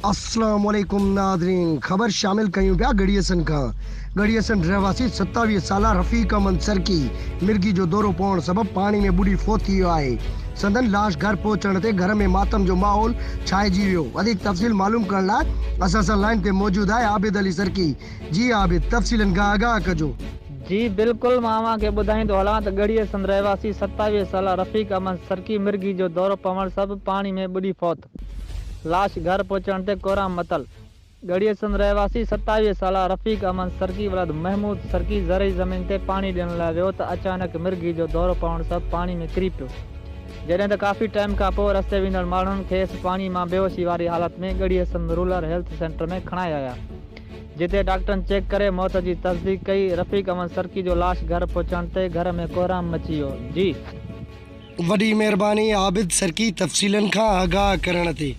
अस्सलाम वालेकुम नादरीन, खबर शामिल कयूं पिया गड़ियसन खां। गड़ियसन रहवासी 27 साला रफ़ीक अमन सरकी मिर्गी जो दौरो पवण सबब पानी में बुड़ी फोत थी वियो आहे। संदन लाश घर पहुचण ते घर में मातम जो माहौल छाइजी वियो। वधीक तफ़सील मालूम करण लाइ असां सां लाइन ते मौजूद आहे आबिद अली सरकी। जी आबिद, तफ़सीलन खां आगाह कजो। जी बिल्कुल, मां के ॿुधाईंदो हलां त गड़ियसन रहवासी 27 साला रफ़ीक अमन सरकी मिर्गी जो दौरो पवण सबब पानी में बुड़ी फौत। लाश घर पहुचण ते कोराम मतल। गड़ियसन रहवासी 27 साला रफ़ीक अमन सरकी वलद महमूद सरकी ज़रई ज़मीन ते पानी ॾियण लाइ वियो त अचानक मिर्गी जो दौरो पवण सबब पानी में किरी पियो। जॾहिं त काफ़ी टाइम खां पोइ रस्ते वेंदड़ माण्हुनि खेसि पानी मां बेहोशी वारी हालत में गड़ियसन रूरल हेल्थ सेंटर में खणाए आया, जिते डॉक्टरनि चेक करे मौत जी तस्दीक कई। रफ़ीक अमन सरकी जो लाश घर पहुचण ते घर में कोहराम मची वियो। जी वॾी महिरबानी आबिद सरकी, तफ़सीलन खां आगाह करण ते।